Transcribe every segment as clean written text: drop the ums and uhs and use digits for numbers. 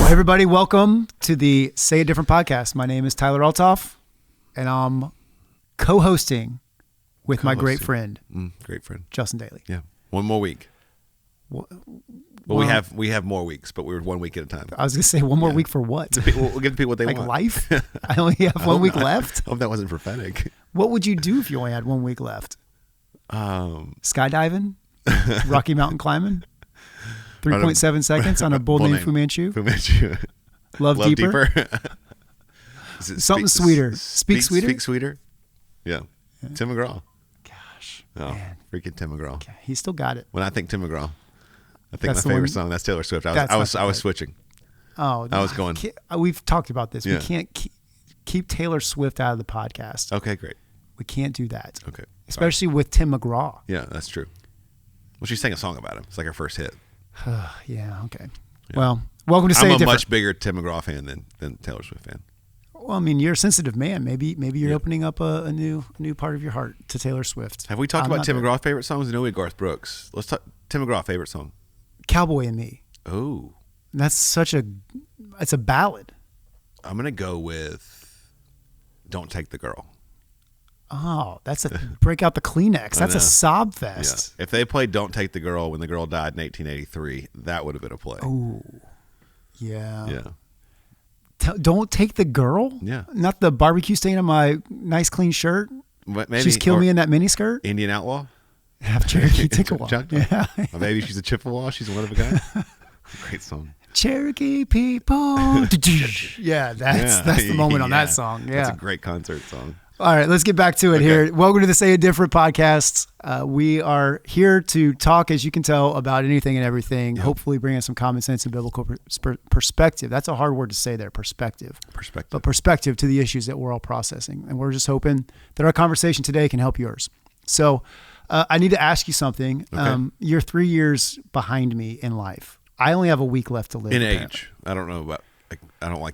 Everybody, welcome to the Say It Different podcast. My name is Tyler Altoff, and I'm co-hosting with my great friend, Justin Daly. Yeah, one more week. Well, we have more weeks, but we're 1 week at a time. I was going to say one more week for what? We'll give the people what they want. Like life? I only have 1 week left? I hope that wasn't prophetic. What would you do if you only had 1 week left? Skydiving? Rocky Mountain climbing? 3.7 seconds on a bull named Fu Manchu? Love deeper? Something sweeter. Speak sweeter? Speak sweeter? Yeah. Tim McGraw. Gosh. Oh, man. Freaking Tim McGraw. Okay. He still got it. When I think Tim McGraw, I think That's my favorite song, that's Taylor Swift. I was switching. Oh, I was going. We've talked about this. Yeah. We can't keep Taylor Swift out of the podcast. Okay, great. We can't do that. Okay. Especially with Tim McGraw. Yeah, that's true. Well, she sang a song about him. It's like her first hit. Yeah, okay. Yeah. Well, welcome to Say It I'm a Different. much bigger Tim McGraw fan than Taylor Swift fan. Well, I mean, you're a sensitive man. Maybe you're opening up a new part of your heart to Taylor Swift. Have we talked about Tim McGraw favorite songs? No, we had Garth Brooks. Let's talk Tim McGraw favorite song. Cowboy and Me. Oh. That's it's a ballad. I'm going to go with Don't Take the Girl. Oh, that's a break out the Kleenex. That's a sob fest. Yeah. If they played Don't Take the Girl when the girl died in 1883, that would have been a play. Oh, yeah. Yeah. Don't Take the Girl? Yeah. Not the barbecue stain on my nice clean shirt? Maybe, She's killed me in that miniskirt? Indian Outlaw? Have Cherokee Chippewa. Yeah. Maybe she's a Chippewa. She's one of a kind. Great song. Cherokee people. Yeah, that's the moment on that song. Yeah. That's a great concert song. All right, let's get back to it here. Welcome to the Say It Different podcast. We are here to talk, as you can tell, about anything and everything, hopefully bringing some common sense and biblical perspective. That's a hard word to say there, perspective. But perspective to the issues that we're all processing. And we're just hoping that our conversation today can help yours. So I need to ask you something. Okay. You're 3 years behind me in life. I only have a week left to live. In apparently. age. I don't know about... I don't like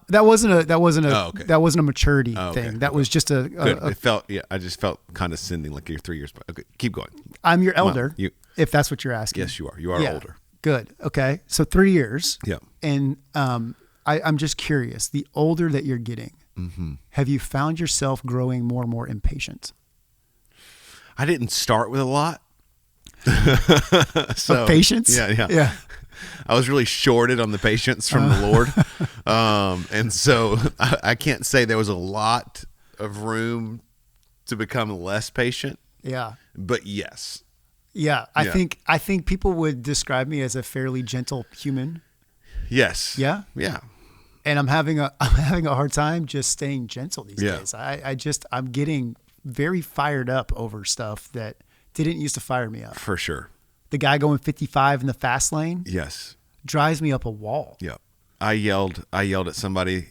that wasn't a maturity thing. That was just it felt I just felt condescending, like you're 3 years. Okay, keep going. I'm your elder, if that's what you're asking. Yes, you are. You are older. Good. Okay, so 3 years. Yeah. And I'm just curious. The older that you're getting, have you found yourself growing more and more impatient? I didn't start with a lot. So patience. Yeah. I was really shorted on the patience from the Lord. And so I can't say there was a lot of room to become less patient. Yeah. But yes. Yeah. I think people would describe me as a fairly gentle human. Yes. Yeah. Yeah. And I'm having a hard time just staying gentle these days. I'm getting very fired up over stuff that didn't used to fire me up. For sure. The guy going 55 in the fast lane. Yes. Drives me up a wall. Yeah. I yelled at somebody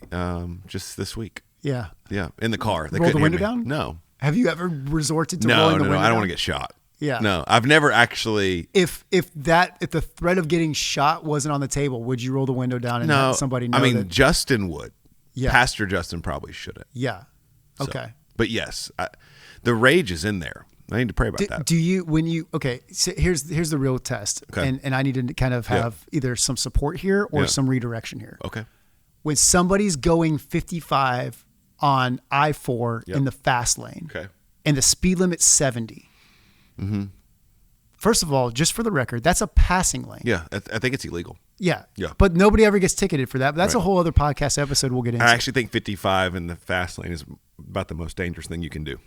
just this week. Yeah. Yeah. In the car. They roll the couldn't window hear me. down? No. Have you ever resorted to rolling the window down? I don't want to get shot. Yeah. No. I've never actually. If the threat of getting shot wasn't on the table, would you roll the window down and let somebody know? I mean, Justin would. Yeah. Pastor Justin probably shouldn't. Yeah. Okay. So, but yes, the rage is in there. I need to pray about that. So here's the real test. Okay. And I need to kind of have either some support here or some redirection here. Okay. When somebody's going 55 on I-4 in the fast lane. Okay. And the speed limit's 70. Mm-hmm. First of all, just for the record, that's a passing lane. Yeah. I think it's illegal. Yeah. Yeah. But nobody ever gets ticketed for that. But that's a whole other podcast episode we'll get into. I actually think 55 in the fast lane is about the most dangerous thing you can do.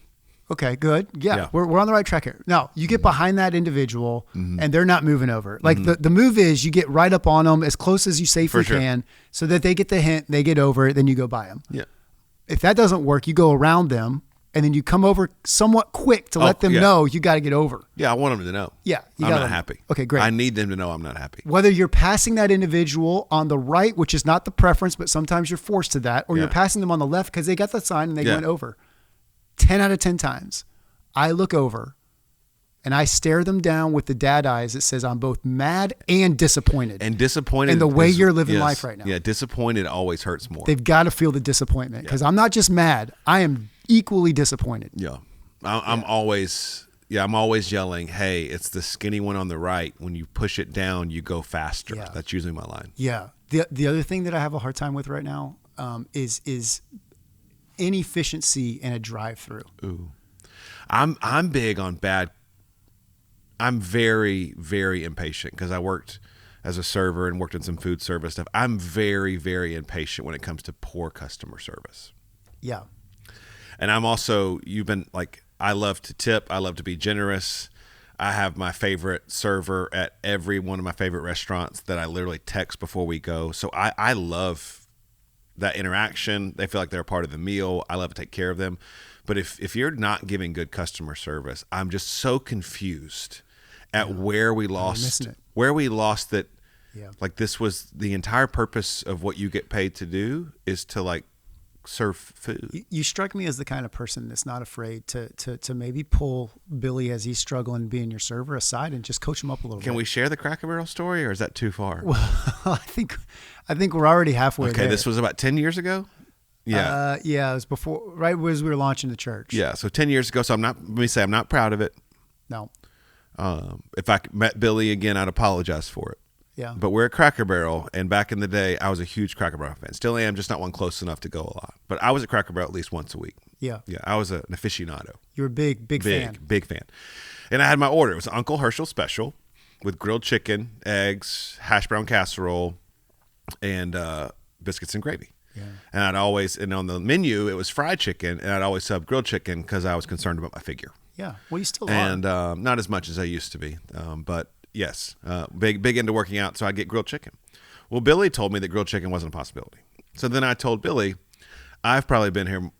Okay, good. Yeah. We're on the right track here. Now, you get behind that individual and they're not moving over. Like the move is you get right up on them as close as you safely can so that they get the hint, they get over it, then you go by them. Yeah. If that doesn't work, you go around them and then you come over somewhat quick to let them know you got to get over. Yeah, I want them to know. Yeah. I'm not happy. Okay, great. I need them to know I'm not happy. Whether you're passing that individual on the right, which is not the preference, but sometimes you're forced to that, or you're passing them on the left because they got the sign and they went over. 10 out of 10 times. I look over and I stare them down with the dad eyes that says I'm both mad and disappointed. And disappointed in the way you're living life right now. Yeah, disappointed always hurts more. They've got to feel the disappointment because I'm not just mad. I am equally disappointed. Yeah. I'm always yelling, hey, it's the skinny one on the right. When you push it down, you go faster. Yeah. That's usually my line. Yeah. The other thing that I have a hard time with right now is inefficiency in a drive-through. Ooh, I'm big on bad. I'm very, very impatient because I worked as a server and worked in some food service stuff. I'm very, very impatient when it comes to poor customer service. Yeah. And I'm also, I love to tip. I love to be generous. I have my favorite server at every one of my favorite restaurants that I literally text before we go. So I love that interaction. They feel like they're a part of the meal. I love to take care of them. But if you're not giving good customer service, I'm just so confused at where we lost that. Yeah. Like, this was the entire purpose of what you get paid to do is to like serve food. You strike me as the kind of person that's not afraid to maybe pull Billy as he's struggling being your server aside and just coach him up a little bit. Can we share the Cracker Barrel story, or is that too far? Well, I think we're already halfway there. Okay, this was about 10 years ago? Yeah. Yeah, it was before, right as we were launching the church. Yeah, so 10 years ago. So let me say I'm not proud of it. No. If I met Billy again, I'd apologize for it. Yeah. But we're at Cracker Barrel, and back in the day, I was a huge Cracker Barrel fan. Still am, just not one close enough to go a lot. But I was at Cracker Barrel at least once a week. Yeah. Yeah, I was an aficionado. You were a big fan. Big fan. And I had my order. It was Uncle Herschel special with grilled chicken, eggs, hash brown casserole, and biscuits and gravy. Yeah. And on the menu, it was fried chicken, and I'd always sub grilled chicken because I was concerned about my figure. Yeah. Well, you still are. And not as much as I used to be. But yes, big into working out, so I'd get grilled chicken. Well, Billy told me that grilled chicken wasn't a possibility. So then I told Billy, I've probably been here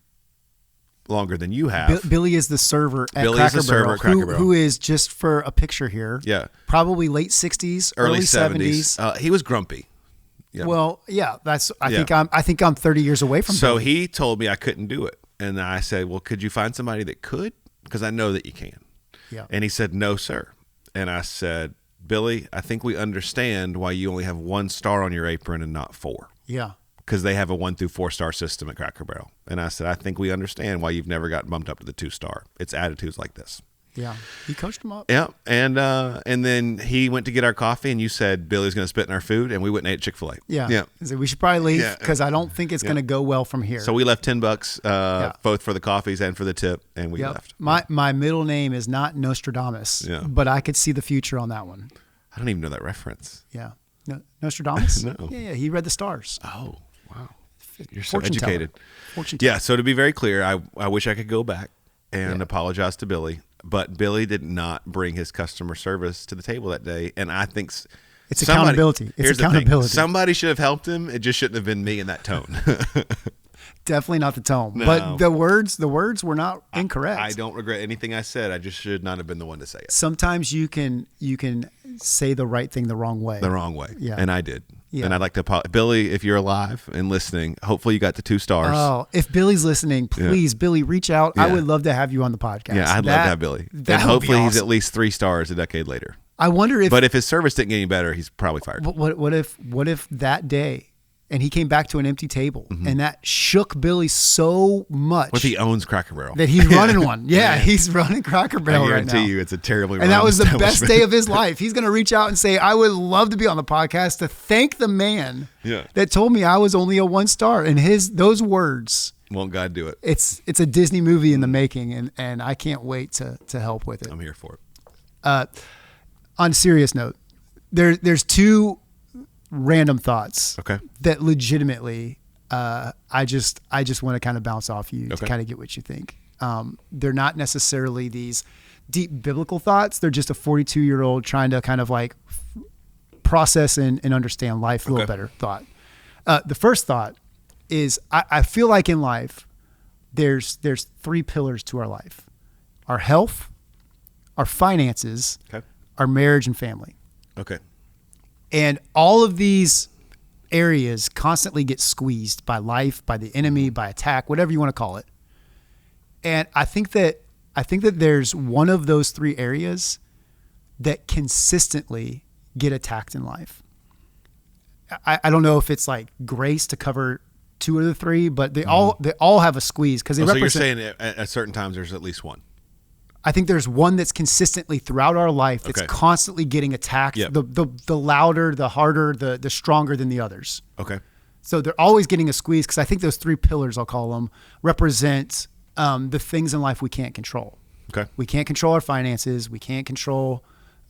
longer than you have. Billy is the server at Cracker Barrel, who is, just for a picture here, probably late 60s, early 70s. He was grumpy. Yeah. Well, yeah, I think I'm 30 years away from So Billy. He told me I couldn't do it. And I said, well, could you find somebody that could? Because I know that you can. Yeah. And he said, no, sir. And I said, Billy, I think we understand why you only have 1 star on your apron and not 4. Yeah. Because they have a 1 through 4 star system at Cracker Barrel. And I said, I think we understand why you've never gotten bumped up to the 2 star. It's attitudes like this. Yeah. He coached him up. Yeah. And then he went to get our coffee, and you said Billy's going to spit in our food, and we went and ate Chick-fil-A. Yeah. Yeah. So we should probably leave because I don't think it's going to go well from here. So we left $10 both for the coffees and for the tip, and we left. My middle name is not Nostradamus, but I could see the future on that one. I don't even know that reference. Yeah. No, Nostradamus? No. Yeah. He read the stars. Oh, wow. You're so Fortune educated. Fortune yeah. So to be very clear, I wish I could go back and apologize to Billy, but Billy did not bring his customer service to the table that day. And I think it's accountability. It's accountability. Somebody should have helped him. It just shouldn't have been me in that tone. Definitely not the tone, No. but the words were not incorrect. I don't regret anything I said. I just should not have been the one to say it. Sometimes you can say the right thing the wrong way. The wrong way. Yeah. And I did. Yeah. And I'd like to apologize. Billy, if you're alive and listening, hopefully you got the 2 stars. Oh, if Billy's listening, please, Billy, reach out. Yeah. I would love to have you on the podcast. Yeah, I'd love to have Billy. And hopefully he's at least 3 stars a decade later. I wonder if. But if his service didn't get any better, he's probably fired. What if that day, and he came back to an empty table, and that shook Billy so much. What if he owns Cracker Barrel? That he's running one. Yeah, he's running Cracker Barrel right now. I guarantee you it's a terribly And that was the best day of his life. He's going to reach out and say, I would love to be on the podcast to thank the man that told me I was only a 1 star. And those words. Won't God do it? It's a Disney movie in the making, and I can't wait to help with it. I'm here for it. On a serious note, there's 2 random thoughts that legitimately I just want to kind of bounce off you to kind of get what you think. They're not necessarily these deep biblical thoughts. They're just a 42-year-old trying to kind of like process and understand life a little better thought. The first thought is I feel like in life there's 3 pillars to our life: our health, our finances, our marriage and family. Okay. And all of these areas constantly get squeezed by life, by the enemy, by attack, whatever you want to call it. And I think that there's one of those 3 areas that consistently get attacked in life. I don't know if it's like grace to cover 2 of the 3, but they all have a squeeze because they represent. So you're saying at certain times there's at least one. I think there's one that's consistently throughout our life that's constantly getting attacked. Yep. The louder, the harder, the stronger than the others. Okay. So they're always getting a squeeze because I think those three pillars, I'll call them, represent the things in life we can't control. Okay. We can't control our finances. We can't control,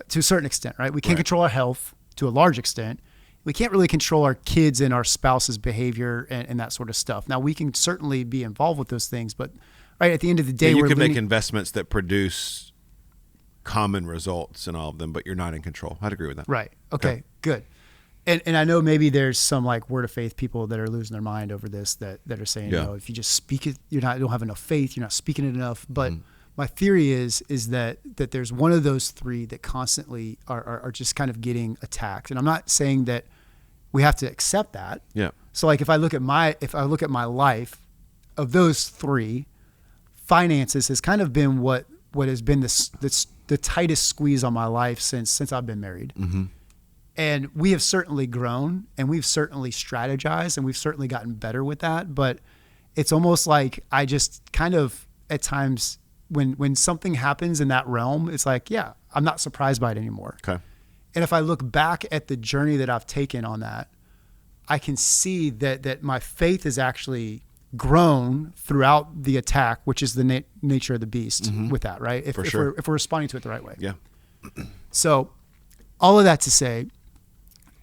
to a certain extent, right? We can't control our health to a large extent. We can't really control our kids and our spouse's behavior and that sort of stuff. Now, we can certainly be involved with those things, but right at the end of the day, you can make investments that produce common results in all of them, but you're not in control. I'd agree with that. Right. Okay. Good. And I know maybe there's some like word of faith people that are losing their mind over this that are saying, if you just speak it, you don't have enough faith. You're not speaking it enough. But my theory is that there's one of those three that constantly are just kind of getting attacked. And I'm not saying that we have to accept that. Yeah. So like if I look at my life, of those three, finances has kind of been what has been the tightest squeeze on my life since I've been married. Mm-hmm. And we have certainly grown and we've certainly strategized and we've certainly gotten better with that. But it's almost like I just kind of at times when something happens in that realm, it's like, I'm not surprised by it anymore. Okay. And if I look back at the journey that I've taken on that, I can see that my faith has actually grown throughout the attack, which is the nature of the beast with that, right? If we're responding to it the right way. Yeah. So all of that to say,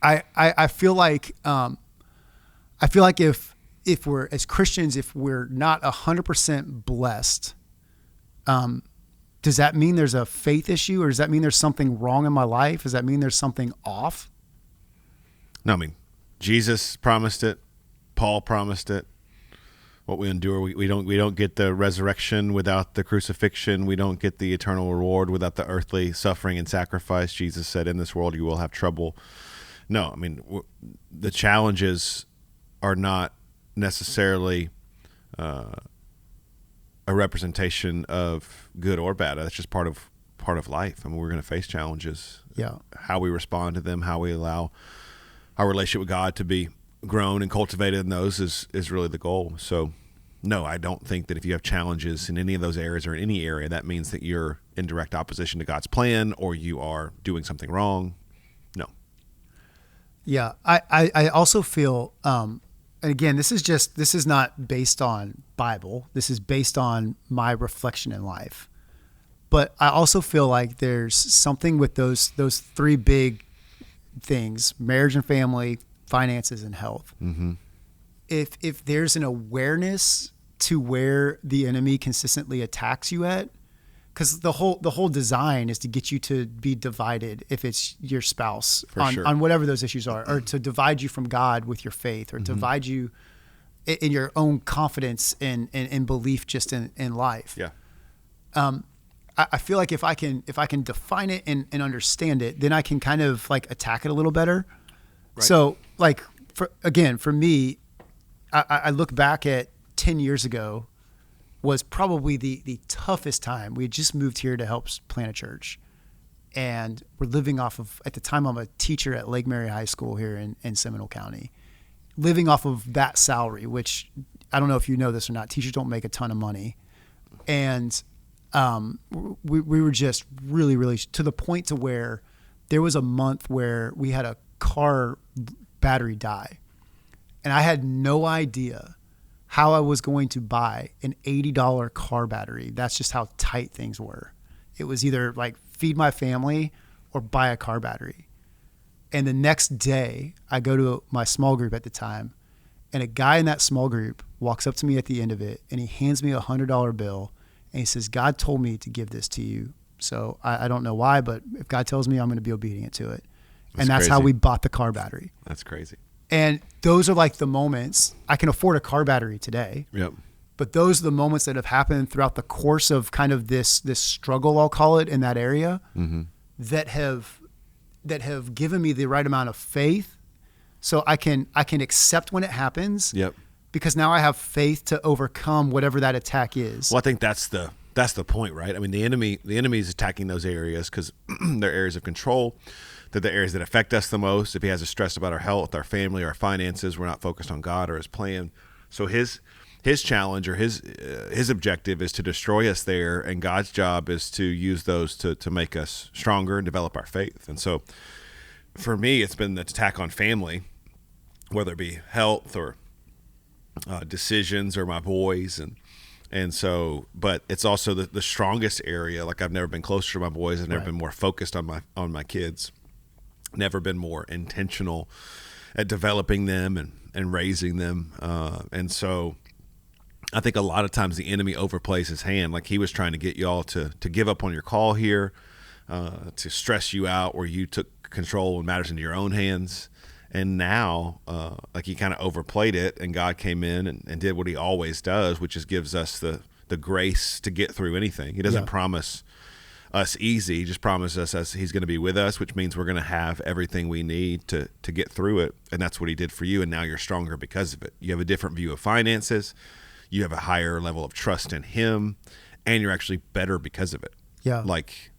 I feel like if we're as Christians, if we're not 100% blessed, does that mean there's a faith issue, or does that mean there's something wrong in my life? Does that mean there's something off? No, I mean, Jesus promised it. Paul promised it. What we endure, we don't get the resurrection without the crucifixion. We don't get the eternal reward without the earthly suffering and sacrifice. Jesus said, in this world you will have trouble. No, I mean, the challenges are not necessarily a representation of good or bad. That's just part of life. I mean, we're going to face challenges. Yeah. How we respond to them, how we allow our relationship with God to be grown and cultivated in those is really the goal. So no, I don't think that if you have challenges in any of those areas or in any area, that means that you're in direct opposition to God's plan or you are doing something wrong. No. Yeah. I also feel, and again, this is not based on Bible. This is based on my reflection in life. But I also feel like there's something with those three big things: marriage and family, finances, and health. Mm-hmm. If there's an awareness to where the enemy consistently attacks you at, because the whole design is to get you to be divided if it's your spouse on whatever those issues are, or to divide you from God with your faith, or divide you in your own confidence and belief just in life. Yeah. I feel like if I can define it and understand it, then I can kind of like attack it a little better. Right. So like for me, I look back at 10 years ago was probably the toughest time. We had just moved here to help plant a church, and we're living off of, at the time I'm a teacher at Lake Mary High School here in Seminole County, living off of that salary, which I don't know if you know this or not, teachers don't make a ton of money. And we were just really, really to the point to where there was a month where we had a car battery die, and I had no idea how I was going to buy an $80 car battery. That's just how tight things were. It was either like feed my family or buy a car battery. And the next day I go to my small group at the time, and a guy in that small group walks up to me at the end of it, and he hands me $100 bill, and he says, "God told me to give this to you. So I don't know why, but if God tells me, I'm going to be obedient to it." And that's how we bought the car battery. That's crazy. And those are like the moments. I can afford a car battery today. Yep. But those are the moments that have happened throughout the course of kind of this struggle, I'll call it, in that area, that have given me the right amount of faith, so I can accept when it happens. Yep. Because now I have faith to overcome whatever that attack is. Well, I think that's the point, right? I mean, the enemy is attacking those areas because they're areas of control. They're the areas that affect us the most. If he has us stressed about our health, our family, our finances, we're not focused on God or his plan. So his his challenge or his objective is to destroy us there, and God's job is to use those to make us stronger and develop our faith. And so for me, it's been the attack on family, whether it be health or decisions or my boys. And so, but it's also the strongest area. Like, I've never been closer to my boys. I've never been more focused on my kids, never been more intentional at developing them and raising them. And so I think a lot of times the enemy overplays his hand. Like, he was trying to get you all to give up on your call here, to stress you out where you took control and matters into your own hands. And now, like, he kind of overplayed it, and God came in and did what he always does, which is gives us the grace to get through anything. He doesn't promise us easy. He just promises us he's going to be with us, which means we're going to have everything we need to get through it. And that's what he did for you. And now you're stronger because of it. You have a different view of finances. You have a higher level of trust in him, and you're actually better because of it. Yeah. Like,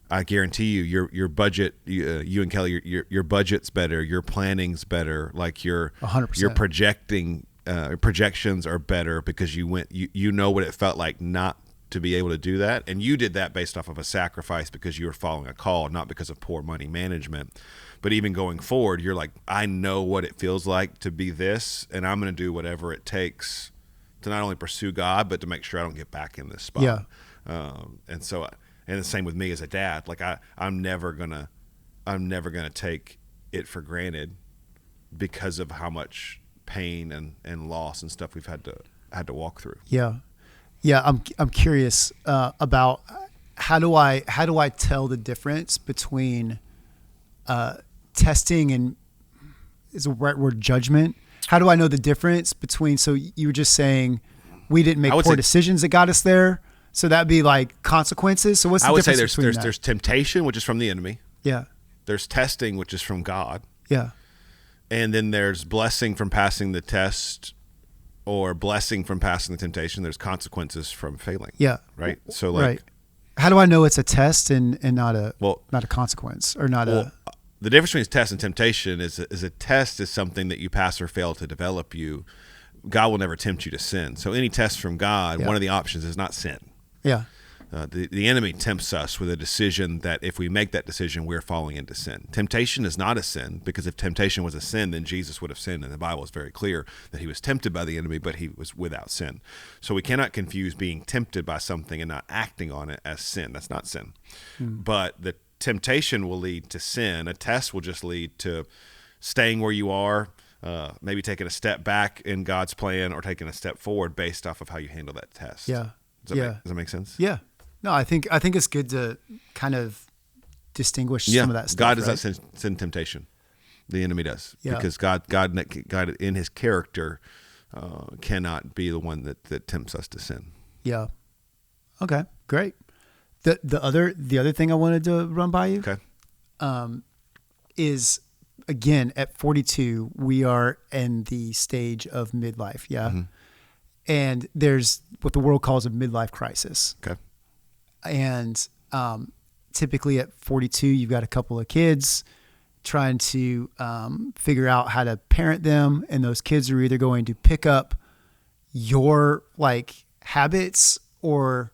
I guarantee you, your budget, you and Kelly, your budget's better, your planning's better. Like, your 100%. Your projections are better because you know what it felt like not to be able to do that, and you did that based off of a sacrifice because you were following a call, not because of poor money management. But even going forward, you're like, I know what it feels like to be this, and I'm going to do whatever it takes to not only pursue God, but to make sure I don't get back in this spot. Yeah. And so. And the same with me as a dad. Like, I'm never gonna take it for granted because of how much pain and loss and stuff we've had to walk through. Yeah, yeah. I'm curious about how do I tell the difference between testing and, is the right word, judgment? How do I know the difference between? So you were just saying we didn't make poor decisions that got us there. So that'd be like consequences. So what's the difference? I would say there's temptation, which is from the enemy. Yeah. There's testing, which is from God. Yeah. And then there's blessing from passing the test, or blessing from passing the temptation. There's consequences from failing. Yeah. Right. So like, right. How do I know it's a test and not a consequence, or not a? The difference between test and temptation is a test is something that you pass or fail to develop you. God will never tempt you to sin. So any test from God, one of the options is not sin. Yeah. The enemy tempts us with a decision that if we make that decision, we're falling into sin. Temptation is not a sin, because if temptation was a sin, then Jesus would have sinned. And the Bible is very clear that he was tempted by the enemy, but he was without sin. So we cannot confuse being tempted by something and not acting on it as sin. That's not sin. But the temptation will lead to sin. A test will just lead to staying where you are, maybe taking a step back in God's plan, or taking a step forward based off of how you handle that test. Yeah. Does that make sense? Yeah. No, I think it's good to kind of distinguish some of that stuff. God does not send temptation. The enemy does. Yeah. Because God in his character cannot be the one that tempts us to sin. Yeah. Okay, great. The other thing I wanted to run by you, is, again, at 42, we are in the stage of midlife. Yeah. Mm-hmm. And there's what the world calls a midlife crisis. Okay. And typically at 42, you've got a couple of kids, trying to figure out how to parent them. And those kids are either going to pick up your like habits or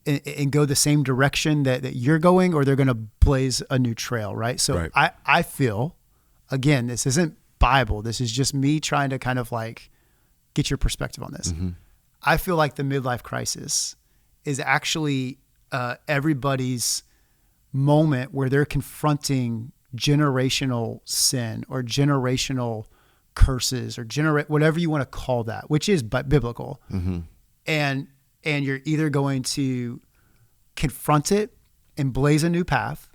and go the same direction that you're going, or they're going to blaze a new trail. Right. So I feel, again, this isn't Bible. This is just me trying to kind of like get your perspective on this. Mm-hmm. I feel like the midlife crisis is actually everybody's moment where they're confronting generational sin or generational curses or whatever you want to call that, which is biblical. Mm-hmm. And you're either going to confront it and blaze a new path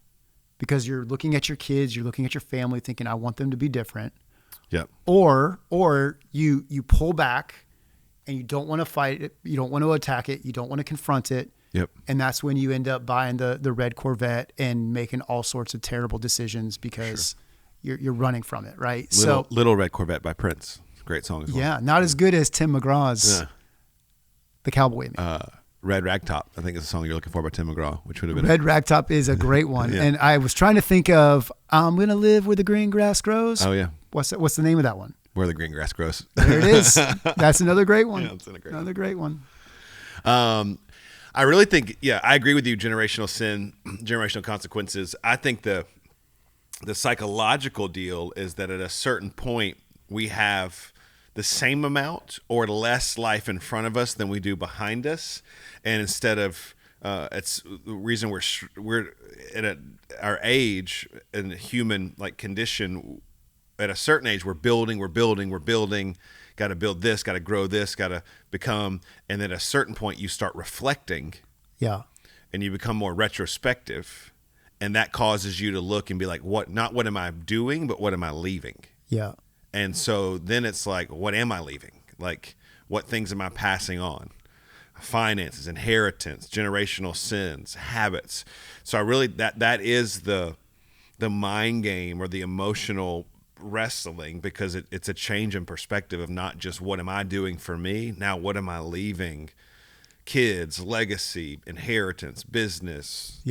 because you're looking at your kids, you're looking at your family thinking, I want them to be different. Yep. Or you pull back and you don't want to fight it, you don't want to attack it, you don't want to confront it. Yep. And that's when you end up buying the red Corvette and making all sorts of terrible decisions because you're running from it, right? Little Red Corvette by Prince. Great song as well. Yeah, not as good as Tim McGraw's The Cowboy. Red Ragtop, I think is the song you're looking for by Tim McGraw, which would have been Red Ragtop is a great one. Yeah. And I was trying to think of I'm Gonna Live Where the Green Grass Grows. Oh yeah. What's the name of that one? Where the green grass grows. There it is. That's another great one. Yeah, that's another great one. I really think, I agree with you. Generational sin, generational consequences. I think the psychological deal is that at a certain point we have the same amount or less life in front of us than we do behind us, and instead of it's the reason we're at our age and human like condition. At a certain age, we're building. Got to build this, got to grow this, got to become. And then at a certain point, you start reflecting. Yeah. And you become more retrospective. And that causes you to look and be like, not what am I doing, but what am I leaving? Yeah. And so then it's like, what am I leaving? Like, what things am I passing on? Finances, inheritance, generational sins, habits. So I really, that is the mind game or the emotional wrestling, because it's a change in perspective of not just what am I doing for me, now what am I leaving? Kids, legacy, inheritance, business,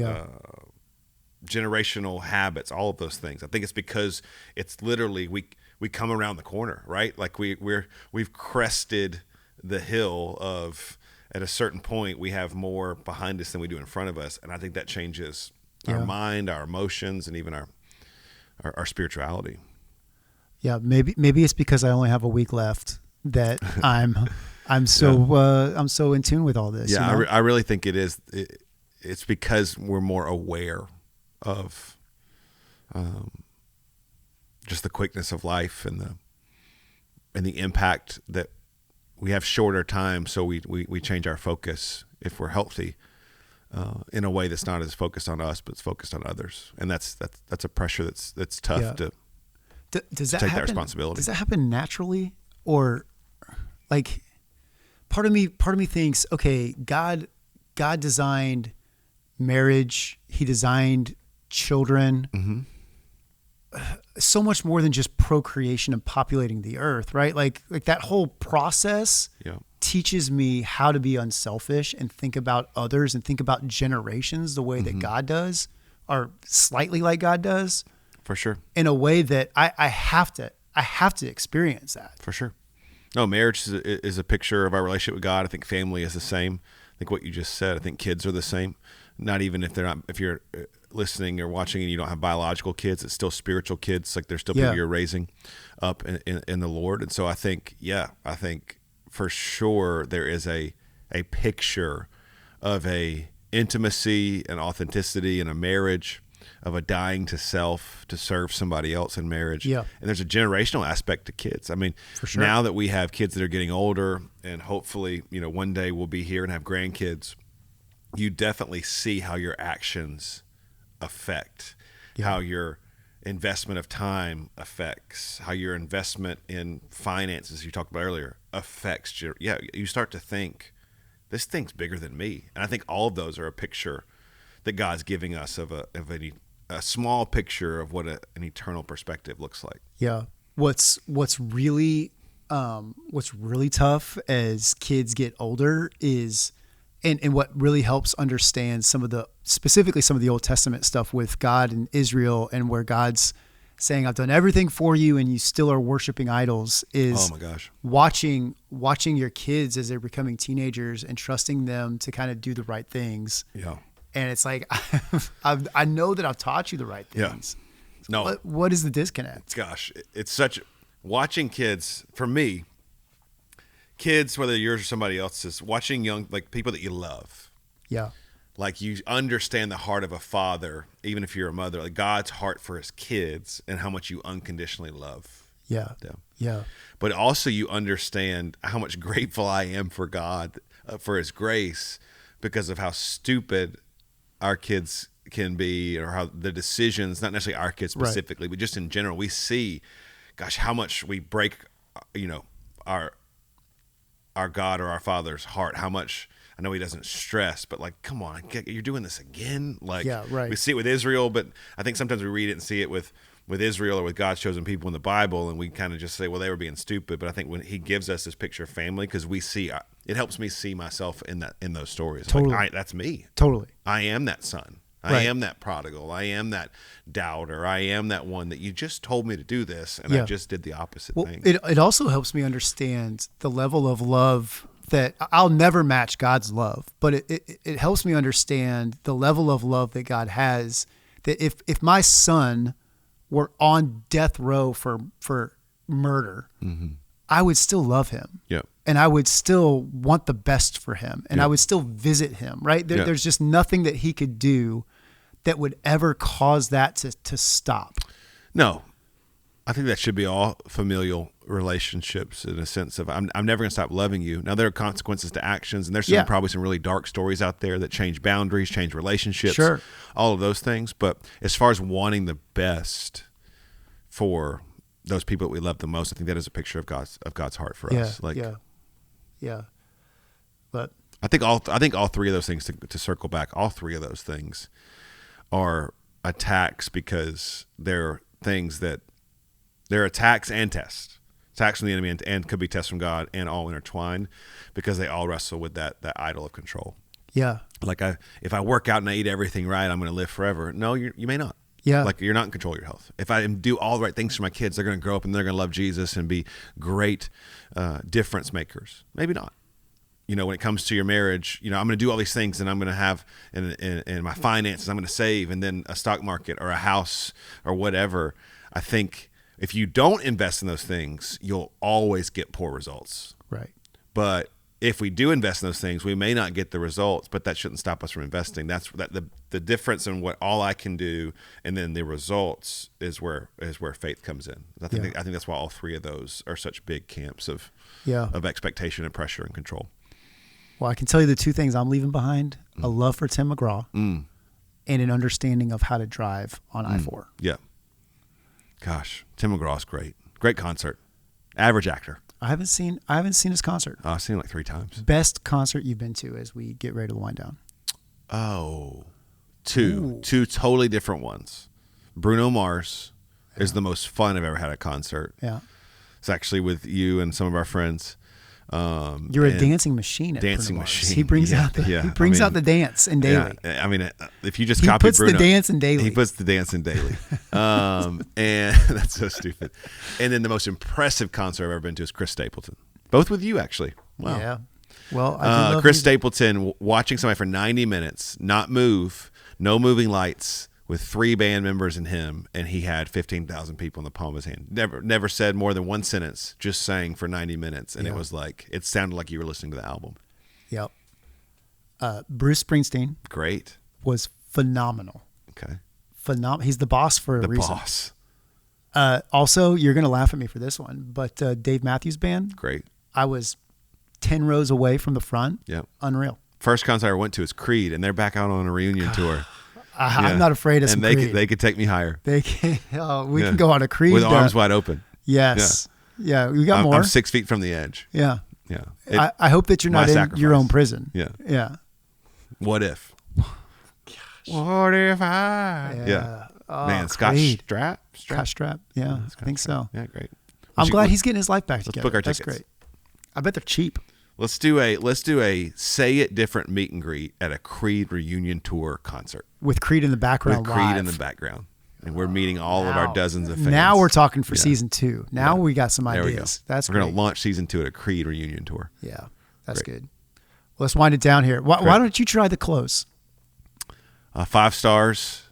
generational habits, all of those things. I think it's because it's literally we come around the corner, right? Like we've crested the hill of, at a certain point we have more behind us than we do in front of us, and I think that changes our mind, our emotions, and even our spirituality. Yeah, maybe it's because I only have a week left that I'm so in tune with all this. Yeah, you know? I really think it is. It's because we're more aware of just the quickness of life and the impact that we have shorter time. So we change our focus if we're healthy in a way that's not as focused on us, but it's focused on others, and that's a pressure that's tough to. Does that take happen, that responsibility. Does that happen naturally, or like part of me thinks, okay, God designed marriage. He designed children. Mm-hmm. So much more than just procreation and populating the earth, right? Like that whole process teaches me how to be unselfish and think about others and think about generations the way that God does, or slightly like God does. For sure. In a way that I have to experience that. For sure. No, marriage is a picture of our relationship with God. I think family is the same. I think what you just said, I think kids are the same. Not even if you're listening or watching and you don't have biological kids, it's still spiritual kids. Like, they're still people you're raising up in the Lord. And so I think for sure there is a picture of a intimacy and authenticity in a marriage, of a dying to self to serve somebody else in marriage. Yeah. And there's a generational aspect to kids. I mean, for sure. Now that we have kids that are getting older, and hopefully, one day we'll be here and have grandkids, you definitely see how your actions affect, how your investment of time affects, how your investment in finances, you talked about earlier, affects you start to think, this thing's bigger than me. And I think all of those are a picture that God's giving us of a small picture of what an eternal perspective looks like. Yeah. What's really tough as kids get older is, and what really helps understand specifically some of the Old Testament stuff with God and Israel, and where God's saying, I've done everything for you and you still are worshiping idols, is oh my gosh, watching your kids as they're becoming teenagers and trusting them to kind of do the right things. Yeah. And it's like, I know that I've taught you the right things. Yeah. No. What is the disconnect? Gosh, it's such, watching kids, for me, kids, whether yours or somebody else's, watching young, like people that you love. Yeah. Like, you understand the heart of a father, even if you're a mother, like God's heart for his kids and how much you unconditionally love them. Yeah. But also you understand how much grateful I am for God, for his grace, because of how stupid our kids can be, or how the decisions, not necessarily our kids specifically, but just in general, we see, gosh, how much we break, our God or our Father's heart, how much, I know he doesn't stress, but like, come on, you're doing this again. Like, we see it with Israel, but I think sometimes we read it and see it with Israel or with God's chosen people in the Bible, and we kind of just say, well, they were being stupid. But I think when he gives us this picture of family, because we see, it helps me see myself in those stories. Totally. Like, that's me. Totally. I am that son. I am that prodigal. I am that doubter. I am that one that you just told me to do this, and I just did the opposite thing. It also helps me understand the level of love that I'll never match God's love, but it helps me understand the level of love that God has, that if my son were on death row for murder, I would still love him. Yeah. And I would still want the best for him. And I would still visit him, right? There's just nothing that he could do that would ever cause that to stop. No. I think that should be all familial relationships, in a sense of I'm never going to stop loving you. Now, there are consequences to actions, and there's probably some really dark stories out there that change boundaries, change relationships, all of those things. But as far as wanting the best for those people that we love the most, I think that is a picture of God's heart for us. But I think all three of those things, to circle back, all three of those things are attacks, because they're things that they're attacks and tests. Attacks from the enemy and could be tests from God, and all intertwined, because they all wrestle with that idol of control. Yeah. Like if I work out and I eat everything right, I'm going to live forever. No, you may not. Yeah. Like you're not in control of your health. If I do all the right things for my kids, they're going to grow up and they're going to love Jesus and be great difference makers. Maybe not. When it comes to your marriage, I'm going to do all these things, and I'm going to have in my finances, I'm going to save, and then a stock market or a house or whatever. I think if you don't invest in those things, you'll always get poor results. Right. But if we do invest in those things, we may not get the results, but that shouldn't stop us from investing. That's the difference in what all I can do and then the results is where faith comes in. I think that's why all three of those are such big camps of expectation and pressure and control. Well, I can tell you the two things I'm leaving behind: a love for Tim McGraw and an understanding of how to drive on I-4. Yeah. Gosh, Tim McGraw's great. Great concert. Average actor. I haven't seen his concert. I've seen him like 3 times. Best concert you've been to as we get ready to wind down? Oh, two totally different ones. Bruno Mars is the most fun I've ever had at a concert. Yeah. It's actually with you and some of our friends. You're a dancing machine. Dancing machine. He brings out the dance in daily. Yeah, I mean, if you just copy Bruno, he puts the dance in daily. He puts the dance in daily. And that's so stupid. And then the most impressive concert I've ever been to is Chris Stapleton. Both with you, actually. Wow. Yeah. Well, I do love Chris Stapleton, watching somebody for 90 minutes, not move, no moving lights, with 3 band members and him, and he had 15,000 people in the palm of his hand. Never said more than one sentence, just sang for 90 minutes, and it was like, it sounded like you were listening to the album. Yep. Bruce Springsteen. Great. Was phenomenal. Okay. He's the boss for a reason. The boss. Also, you're going to laugh at me for this one, but Dave Matthews Band. Great. I was 10 rows away from the front. Yep. Unreal. First concert I went to is Creed, and they're back out on a reunion tour. I'm not afraid of some Creed. They could take me higher. They can. We can go on a Creed with arms wide open. Yes. Yeah. We got more. I'm 6 feet from the edge. Yeah. Yeah. I hope that you're not in your own prison. Yeah. Yeah. What if? Gosh. What if I? Yeah. Oh, man, Scott Strapp. Scott Strapp. Yeah, I think so. Yeah, great. I'm glad he's getting his life back together. Let's book our That's tickets. Great. I bet they're cheap. Let's do a Say It Different meet and greet at a Creed reunion tour concert. With Creed in the background. With Creed in the background. And we're meeting all of our dozens of fans. Now we're talking for season 2. Now we got some ideas. That's We're going to launch season 2 at a Creed reunion tour. Yeah, that's good. Well, let's wind it down here. Why don't you try the close? 5 stars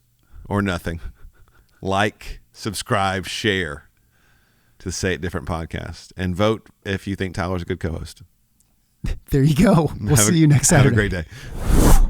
or nothing. Like, subscribe, share to the Say It Different podcast. And vote if you think Tyler's a good co-host. There you go. We'll see you next Saturday. Have a great day.